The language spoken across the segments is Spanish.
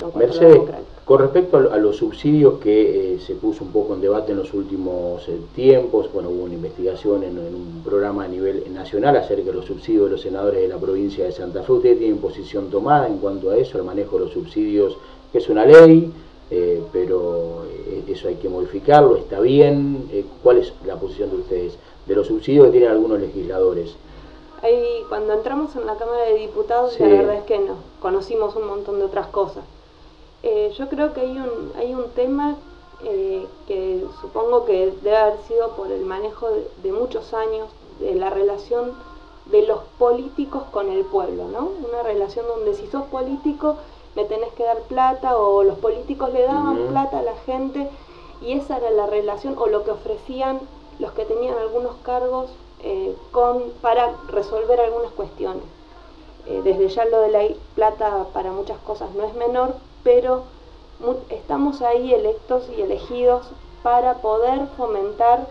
en cuanto a lo Mercedes, democrático. con respecto a los subsidios que se puso un poco en debate en los últimos tiempos, bueno, hubo una investigación en un programa a nivel nacional acerca de los subsidios de los senadores de la provincia de Santa Fe. ¿Ustedes tienen posición tomada en cuanto a eso, al manejo de los subsidios, que es una ley, pero eso hay que modificarlo, está bien? ¿Cuál es la posición de ustedes de los subsidios que tienen algunos legisladores? Ahí, cuando entramos en la Cámara de Diputados, Sí. La verdad es que nos conocimos un montón de otras cosas. Yo creo que hay un tema que supongo que debe haber sido por el manejo de muchos años de la relación de los políticos con el pueblo, ¿no? Una relación donde si sos político me tenés que dar plata, o los políticos le daban plata a la gente, y esa era la relación o lo que ofrecían los que tenían algunos cargos para resolver algunas cuestiones. Desde ya lo de la plata para muchas cosas no es menor, pero estamos ahí electos y elegidos para poder fomentar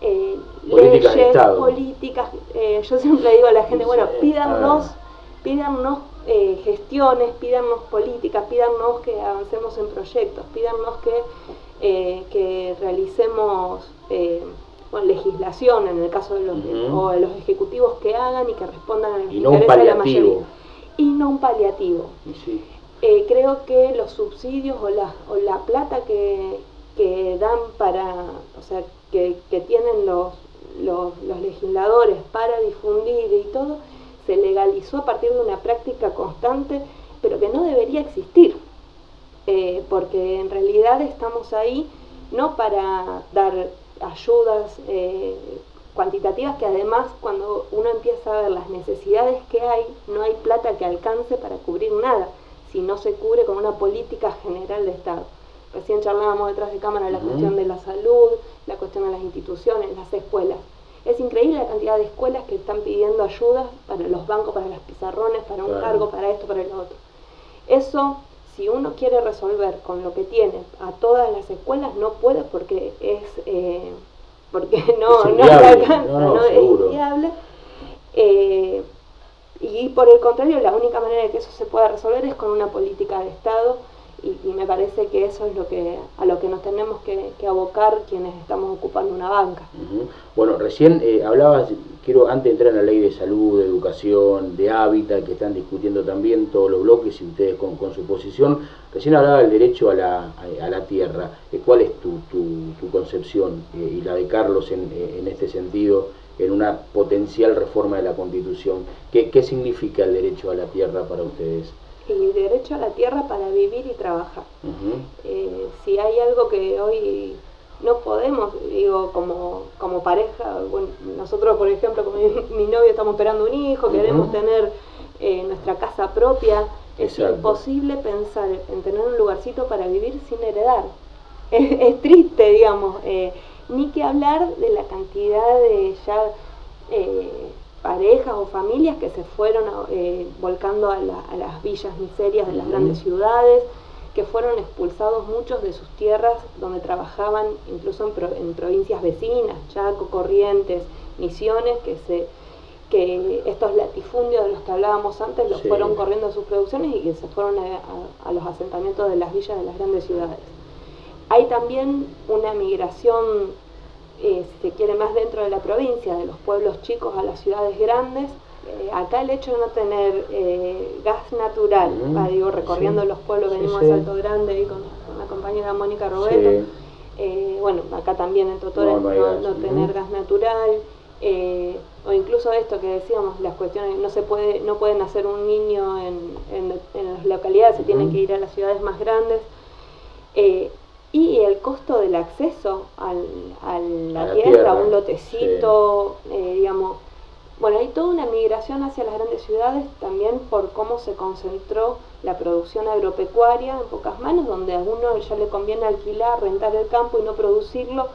leyes, políticas. Yo siempre digo a la gente, bueno, pídanos gestiones, pídanos políticas, pídanos que avancemos en proyectos, pídanos que realicemos legislación en el caso de los, o de los ejecutivos, que hagan y que respondan a los intereses de la mayoría. Y no un paliativo. Sí. Creo que los subsidios o la plata que dan para, o sea, que tienen los legisladores para difundir y todo, se legalizó a partir de una práctica constante, pero que no debería existir, porque en realidad estamos ahí no para dar ayudas cuantitativas, que además cuando uno empieza a ver las necesidades que hay, no hay plata que alcance para cubrir nada, si no se cubre con una política general de Estado. Recién charlábamos detrás de cámara de la cuestión de la salud, la cuestión de las instituciones, las escuelas. Es increíble la cantidad de escuelas que están pidiendo ayudas para los bancos, para los pizarrones, para un cargo, para esto, para lo otro. Eso, si uno quiere resolver con lo que tiene a todas las escuelas, no puede, porque no alcanza, es inviable. Y por el contrario, la única manera de que eso se pueda resolver es con una política de Estado, y me parece que eso es a lo que nos tenemos que abocar quienes estamos ocupando una banca. Bueno, recién hablabas, quiero antes de entrar en la ley de salud, de educación, de hábitat, que están discutiendo también todos los bloques y ustedes con su posición, recién hablaba del derecho a la tierra. ¿Cuál es tu concepción y la de Carlos en este sentido, en una potencial reforma de la Constitución? ¿Qué significa el derecho a la tierra para ustedes? El derecho a la tierra para vivir y trabajar. Si hay algo que hoy no podemos, digo, como pareja, bueno, nosotros por ejemplo con mi novio estamos esperando un hijo, queremos tener nuestra casa propia. Es imposible pensar en tener un lugarcito para vivir sin heredar. Es triste, digamos, ni que hablar de la cantidad de ya parejas o familias que se fueron volcando a las villas miserias de las grandes ciudades, que fueron expulsados muchos de sus tierras donde trabajaban, incluso en provincias vecinas, Chaco, Corrientes, Misiones, que estos latifundios de los que hablábamos antes los fueron corriendo a sus producciones y que se fueron a los asentamientos de las villas de las grandes ciudades. Hay también una migración, si se quiere, más dentro de la provincia, de los pueblos chicos a las ciudades grandes. Acá el hecho de no tener gas natural, digo, recorriendo los pueblos, venimos a Salto Grande ahí con la compañera Mónica Roberto, bueno, acá también en Totora no tener gas natural, o incluso esto que decíamos, las cuestiones, no pueden hacer un niño en las localidades, se tienen que ir a las ciudades más grandes. Y el costo del acceso a la tierra, a un lotecito, digamos. Bueno, hay toda una migración hacia las grandes ciudades también por cómo se concentró la producción agropecuaria en pocas manos, donde a uno ya le conviene alquilar, rentar el campo y no producirlo,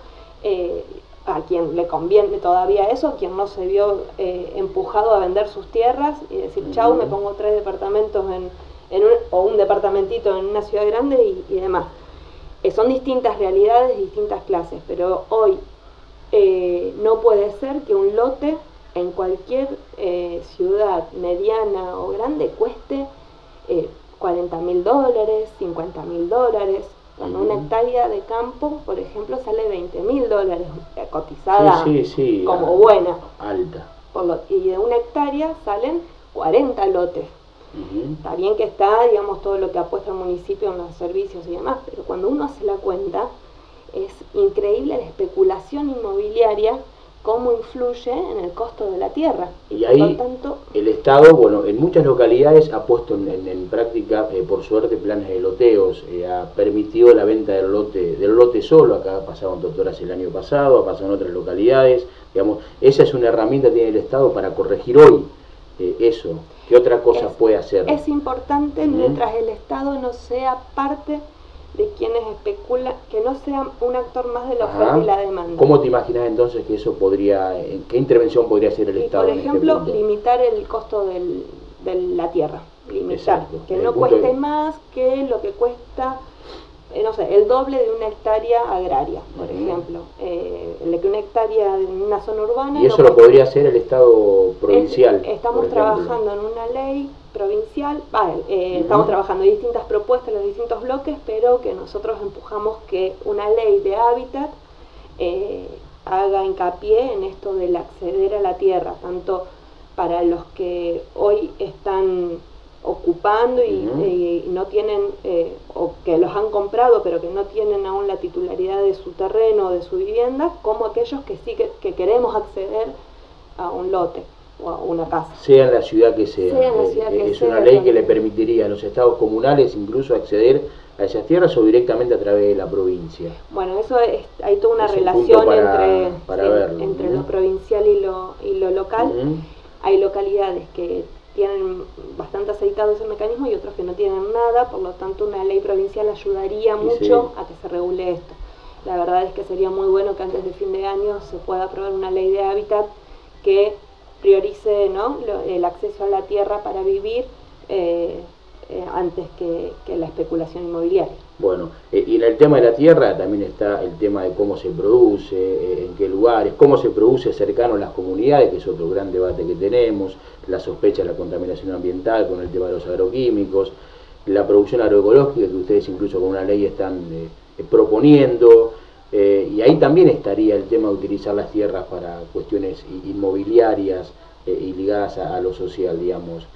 a quien le conviene todavía eso, a quien no se vio empujado a vender sus tierras y decir, chau, me pongo 3 departamentos o un departamentito en una ciudad grande y demás. Son distintas realidades, distintas clases, pero hoy no puede ser que un lote en cualquier ciudad mediana o grande cueste 40.000 $40.000, $50.000. Cuando una hectárea de campo, por ejemplo, sale $20.000, cotizada como buena. Alta. Y de una hectárea salen 40 lotes. Está bien que está, digamos, todo lo que apuesta el municipio en los servicios y demás, pero cuando uno hace la cuenta, es increíble la especulación inmobiliaria, cómo influye en el costo de la tierra. Y ahí, por lo tanto, el Estado, bueno, en muchas localidades ha puesto en práctica, por suerte, planes de loteos, ha permitido la venta del lote solo. Acá ha pasado en Doctoras el año pasado, ha pasado en otras localidades, digamos, esa es una herramienta que tiene el Estado para corregir hoy eso. ¿Qué otra cosa puede hacer? Es importante mientras el Estado no sea parte de quienes especulan, que no sea un actor más de la oferta y la demanda. ¿Cómo te imaginas entonces que eso podría, qué intervención podría hacer el Estado? Por ejemplo, limitar el costo de la tierra, limitar, que no cueste más que lo que cuesta, no sé, el doble de una hectárea agraria, por ejemplo, el que una hectárea en una zona urbana. ¿Y eso lo podría hacer el Estado provincial? Estamos trabajando en una ley provincial, estamos trabajando en distintas propuestas en los distintos bloques, pero que nosotros empujamos que una ley de hábitat haga hincapié en esto del acceder a la tierra, tanto para los que hoy están ocupando y no tienen, o que los han comprado pero que no tienen aún la titularidad de su terreno o de su vivienda, como aquellos que sí que queremos acceder a un lote o a una casa. Sea en la ciudad que sea. Es una ley que le permitiría a los estados comunales incluso acceder a esas tierras o directamente a través de la provincia. Bueno, eso hay toda una relación entre lo provincial y lo local. Hay localidades que tienen bastante aceitado ese mecanismo y otros que no tienen nada, por lo tanto una ley provincial ayudaría mucho a que se regule esto. La verdad es que sería muy bueno que antes de fin de año se pueda aprobar una ley de hábitat que priorice, ¿no?, el acceso a la tierra para vivir antes que la especulación inmobiliaria. Bueno, y en el tema de la tierra también está el tema de cómo se produce, en qué lugares, cómo se produce cercano a las comunidades, que es otro gran debate que tenemos, la sospecha de la contaminación ambiental con el tema de los agroquímicos, la producción agroecológica, que ustedes incluso con una ley están proponiendo, y ahí también estaría el tema de utilizar las tierras para cuestiones inmobiliarias y ligadas a lo social, digamos.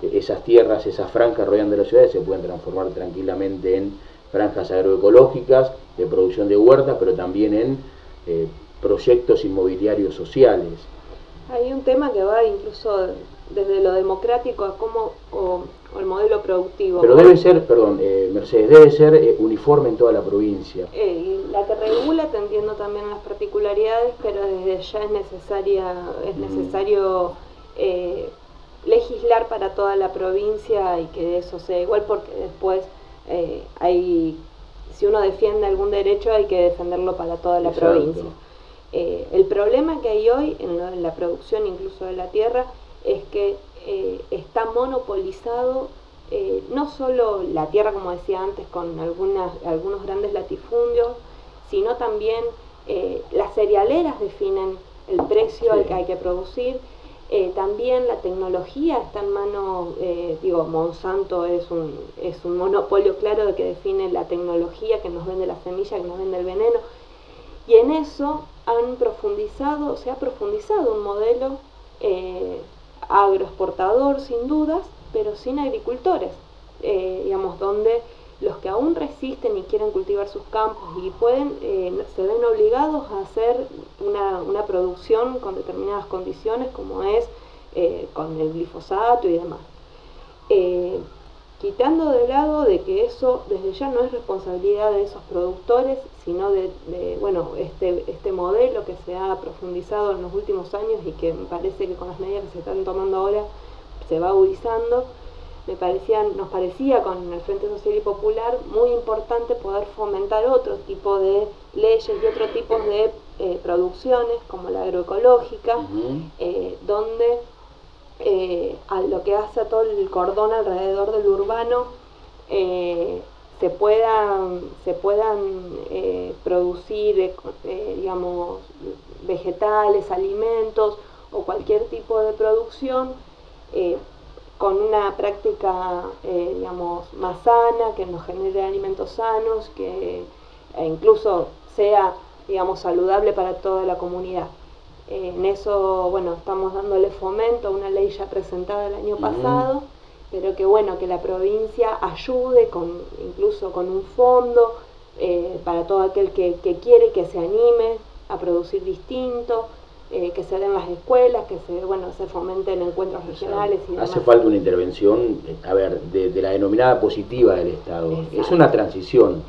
Esas tierras, esas franjas rodeando las ciudades se pueden transformar tranquilamente en franjas agroecológicas, de producción de huertas, pero también en proyectos inmobiliarios sociales. Hay un tema que va incluso desde lo democrático a cómo, o el modelo productivo. Pero debe ser, perdón, Mercedes, debe ser uniforme en toda la provincia. La que regula, te entiendo también las particularidades, pero desde ya es necesario legislar para toda la provincia y que eso sea igual, porque después si uno defiende algún derecho hay que defenderlo para toda la provincia. El problema que hay hoy en la producción incluso de la tierra es que está monopolizado no solo la tierra, como decía antes, con algunos grandes latifundios, sino también las cerealeras definen el precio al que hay que producir. También la tecnología está en manos, Monsanto es un monopolio claro de que define la tecnología, que nos vende la semilla, que nos vende el veneno, y en eso se ha profundizado un modelo agroexportador sin dudas, pero sin agricultores, donde los que aún resisten y quieren cultivar sus campos y pueden, se ven obligados a hacer una producción con determinadas condiciones, como es con el glifosato y demás. Quitando de lado de que eso desde ya no es responsabilidad de esos productores, sino de este modelo que se ha profundizado en los últimos años y que me parece que con las medidas que se están tomando ahora se va agudizando. Nos parecía con el Frente Social y Popular muy importante poder fomentar otro tipo de leyes y otro tipo de producciones como la agroecológica, donde a lo que hace a todo el cordón alrededor del urbano se puedan producir vegetales, alimentos o cualquier tipo de producción con una práctica, digamos, más sana, que nos genere alimentos sanos, que incluso sea, digamos, saludable para toda la comunidad. En eso, bueno, estamos dándole fomento a una ley ya presentada el año pasado, pero que bueno, que la provincia ayude incluso con un fondo para todo aquel que quiere, que se anime a producir distinto, que se den las escuelas, que se fomenten encuentros regionales y demás. Hace falta una intervención, de la denominada positiva del Estado. Exacto. Es una transición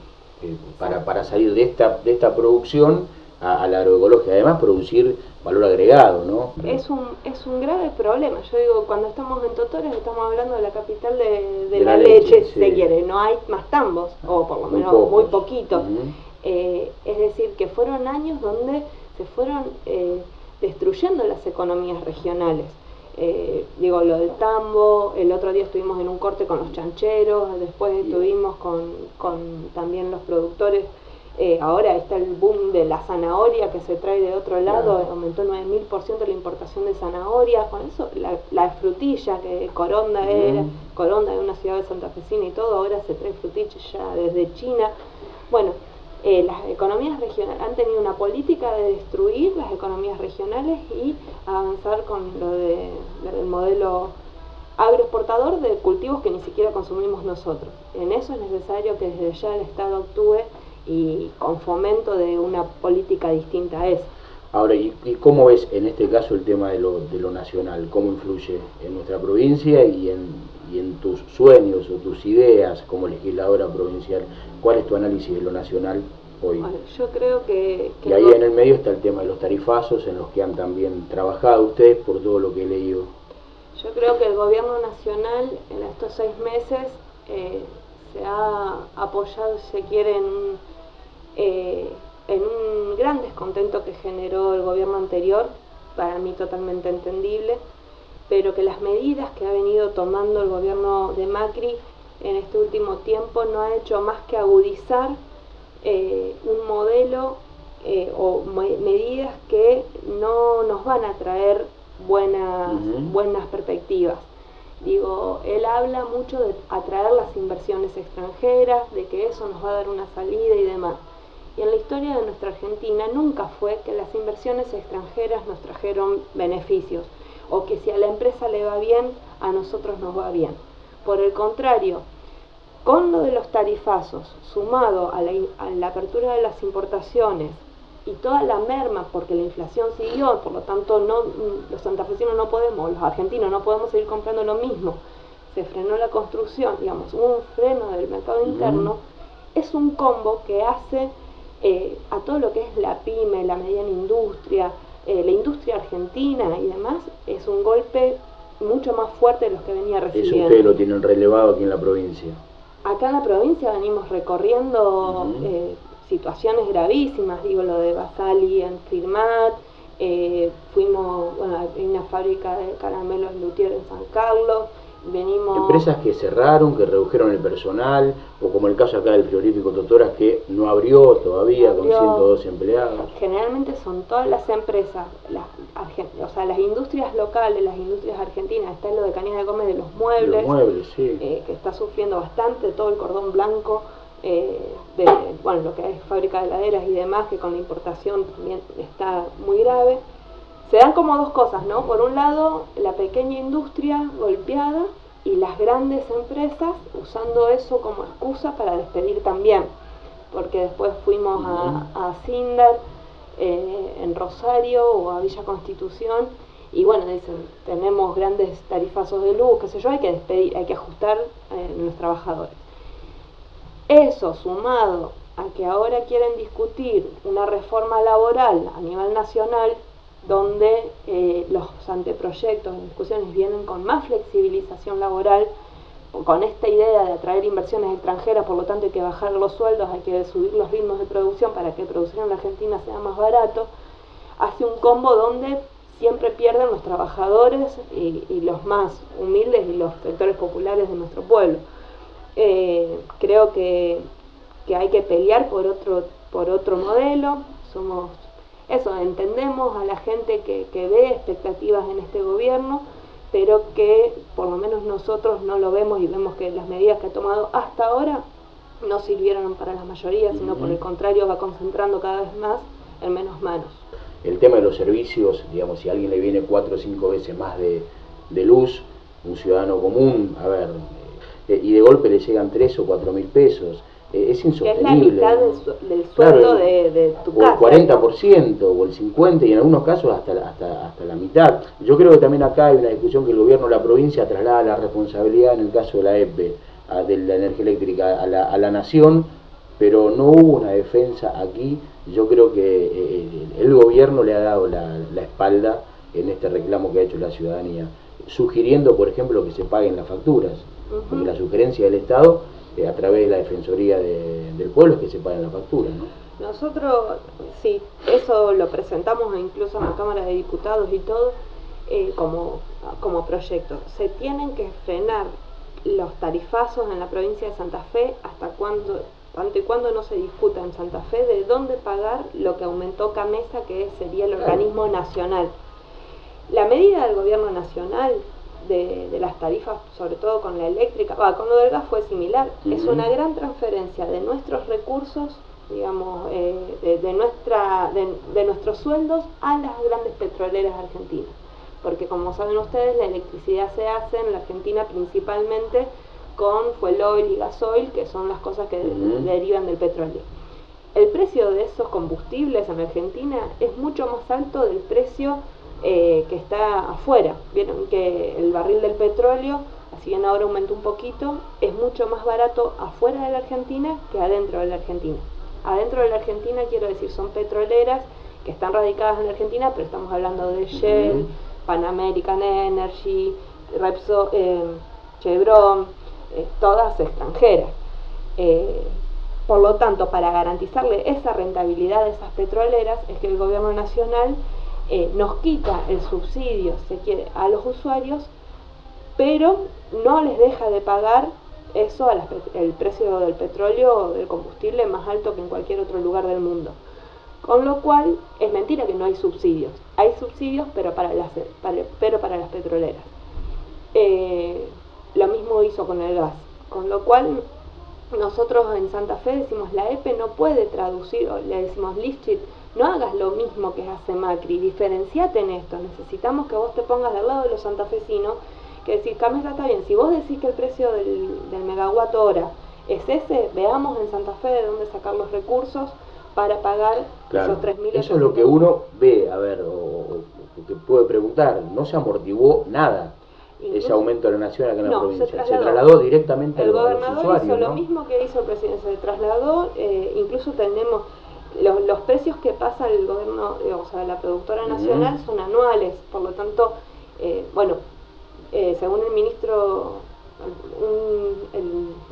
para salir de esta producción a la agroecología, además producir valor agregado, ¿no? Es un grave problema. Yo digo, cuando estamos en Totores estamos hablando de la capital de la leche, si se quiere. No hay más tambos, o por lo menos muy poquito. Es decir, que fueron años donde se fueron destruyendo las economías regionales. Digo, lo del tambo, el otro día estuvimos en un corte con los chancheros, después estuvimos con también los productores. Ahora está el boom de la zanahoria que se trae de otro lado, aumentó 9000% la importación de zanahoria. Con eso, la frutilla, que Coronda es una ciudad de santafesina y todo, ahora se trae frutilla ya desde China. Bueno, las economías regionales han tenido una política de destruir las economías regionales y avanzar con lo del modelo agroexportador de cultivos que ni siquiera consumimos nosotros. En eso es necesario que desde ya el Estado actúe y con fomento de una política distinta a esa. Ahora, ¿y cómo ves en este caso el tema de lo nacional? ¿Cómo influye en nuestra provincia y en tus sueños o tus ideas como legisladora provincial? ¿Cuál es tu análisis de lo nacional hoy? Bueno, yo creo que y ahí en el medio está el tema de los tarifazos, en los que han también trabajado ustedes, por todo lo que he leído. Yo creo que el gobierno nacional en estos 6 meses se ha apoyado, si se quiere, en un gran descontento que generó el gobierno anterior, para mí totalmente entendible, pero que las medidas que ha venido tomando el gobierno de Macri en este último tiempo no ha hecho más que agudizar un modelo o medidas que no nos van a traer buenas perspectivas. Digo, él habla mucho de atraer las inversiones extranjeras, de que eso nos va a dar una salida y demás. Y en la historia de nuestra Argentina nunca fue que las inversiones extranjeras nos trajeron beneficios, o que si a la empresa le va bien, a nosotros nos va bien. Por el contrario, con lo de los tarifazos, sumado a la apertura de las importaciones y toda la merma, porque la inflación siguió, por lo tanto los santafesinos no podemos, los argentinos no podemos seguir comprando lo mismo, se frenó la construcción, digamos, hubo un freno del mercado interno, es un combo que hace a todo lo que es la pyme, la mediana industria, la industria argentina y demás, es un golpe mucho más fuerte de los que venía recibiendo. Eso ustedes lo tienen relevado aquí en la provincia. Acá en la provincia venimos recorriendo situaciones gravísimas, digo, lo de Basali en Firmat, fuimos a una fábrica de caramelos Luthier en San Carlos, venimos... Empresas que cerraron, que redujeron el personal, o como el caso acá del frigorífico Totoras, que no abrió todavía con 102 empleados. Generalmente son todas las empresas, las industrias locales, las industrias argentinas. Está lo de Cañas de Gómez de los muebles, sí. Que está sufriendo bastante, todo el cordón blanco, lo que es fábrica de heladeras y demás, que con la importación también está muy grave. Se dan como dos cosas, ¿no? Por un lado, la pequeña industria golpeada y las grandes empresas usando eso como excusa para despedir también. Porque después fuimos a Sindar en Rosario o a Villa Constitución y bueno, dicen, tenemos grandes tarifazos de luz, qué sé yo, hay que despedir, hay que ajustar a los trabajadores. Eso sumado a que ahora quieren discutir una reforma laboral a nivel nacional, donde los anteproyectos de discusiones vienen con más flexibilización laboral, con esta idea de atraer inversiones extranjeras, por lo tanto hay que bajar los sueldos, hay que subir los ritmos de producción para que producir en la Argentina sea más barato, hace un combo donde siempre pierden los trabajadores y los más humildes y los sectores populares de nuestro pueblo. Creo que hay que pelear por otro modelo. Entendemos a la gente que ve expectativas en este gobierno, pero que por lo menos nosotros no lo vemos y vemos que las medidas que ha tomado hasta ahora no sirvieron para la mayoría, sino por el contrario va concentrando cada vez más en menos manos. El tema de los servicios, digamos, si a alguien le viene 4 o 5 veces más de luz, un ciudadano común, a ver, y de golpe le llegan 3 o 4 mil pesos, es insostenible. Es la mitad del sueldo, claro, de tu casa. O el 40%, o el 50%, y en algunos casos hasta la mitad. Yo creo que también acá hay una discusión que el gobierno de la provincia traslada la responsabilidad, en el caso de la EPE, de la energía eléctrica, a la nación, pero no hubo una defensa aquí. Yo creo que el gobierno le ha dado la espalda en este reclamo que ha hecho la ciudadanía, sugiriendo, por ejemplo, que se paguen las facturas, porque la sugerencia del Estado, a través de la Defensoría del Pueblo, es que se paguen las facturas, ¿no? Nosotros, sí, eso lo presentamos incluso en la Cámara de Diputados y todo, como proyecto. Se tienen que frenar los tarifazos en la provincia de Santa Fe hasta y cuando no se discuta en Santa Fe de dónde pagar lo que aumentó Camesa, que sería el organismo nacional. La medida del gobierno nacional de las tarifas, sobre todo con la eléctrica, con lo del gas fue similar. Es una gran transferencia de nuestros recursos, digamos, de nuestros sueldos a las grandes petroleras argentinas. Porque como saben ustedes, la electricidad se hace en la Argentina principalmente con fuel oil y gasoil, que son las cosas que derivan del petróleo. El precio de esos combustibles en Argentina es mucho más alto del precio que está afuera. Vieron que el barril del petróleo, si bien ahora aumentó un poquito, es mucho más barato afuera de la Argentina que adentro de la Argentina. Adentro de la Argentina, quiero decir, son petroleras que están radicadas en la Argentina, pero estamos hablando de Shell, Pan American Energy, Repsol, Chevron, todas extranjeras. Por lo tanto, para garantizarle esa rentabilidad de esas petroleras, es que el gobierno nacional nos quita el subsidio, se quiere, a los usuarios, pero no les deja de pagar eso el precio del petróleo o del combustible más alto que en cualquier otro lugar del mundo. Con lo cual, es mentira que no hay subsidios. Hay subsidios, pero para las petroleras. Lo mismo hizo con el gas. Con lo cual, nosotros en Santa Fe decimos, la EPE no puede traducir, o le decimos, Lichtit, no hagas lo mismo que hace Macri, diferenciate en esto. Necesitamos que vos te pongas del lado de los santafesinos, que decir, Camesa, está bien, si vos decís que el precio del megawatt hora es ese, veamos en Santa Fe de dónde sacar los recursos para pagar esos 3.000. Eso es lo que uno ve, a ver, o que puede preguntar, no se amortiguó nada. Ese aumento de la nación acá en la provincia. Se trasladó directamente a los usuarios. El gobernador hizo lo mismo que hizo el presidente, se trasladó, incluso tenemos los precios que pasa el gobierno, o sea, la productora nacional son anuales, por lo tanto, según el ministro,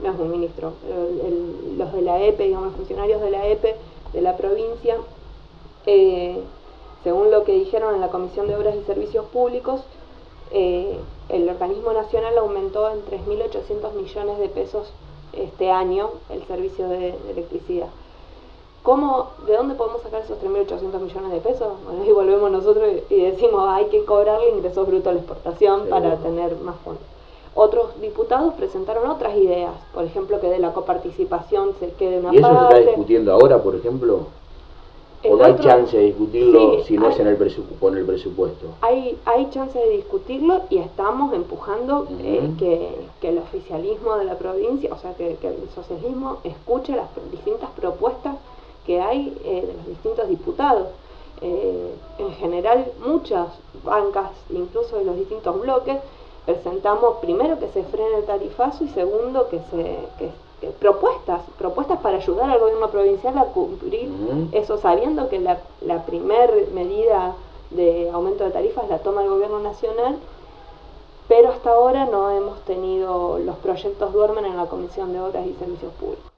no es un ministro, los de la EPE, digamos, los funcionarios de la EPE de la provincia, según lo que dijeron en la Comisión de Obras y Servicios Públicos, el organismo nacional aumentó en 3.800 millones de pesos este año el servicio de electricidad. ¿De dónde podemos sacar esos 3.800 millones de pesos? Bueno, ahí volvemos nosotros y decimos, hay que cobrarle ingresos brutos a la exportación para tener más fondos. Otros diputados presentaron otras ideas, por ejemplo, que de la coparticipación se quede una parte. ¿Y eso se está discutiendo ahora, por ejemplo? ¿O no hay chance de discutirlo si no es con el presupuesto? Hay chance de discutirlo y estamos empujando que el oficialismo de la provincia, o sea, que el socialismo escuche las distintas propuestas que hay de los distintos diputados. En general, muchas bancas, incluso de los distintos bloques, presentamos primero que se frene el tarifazo y segundo que propuestas para ayudar al gobierno provincial a cumplir eso, sabiendo que la primer medida de aumento de tarifas la toma el gobierno nacional, pero hasta ahora no hemos tenido, los proyectos duermen en la Comisión de Obras y Servicios Públicos.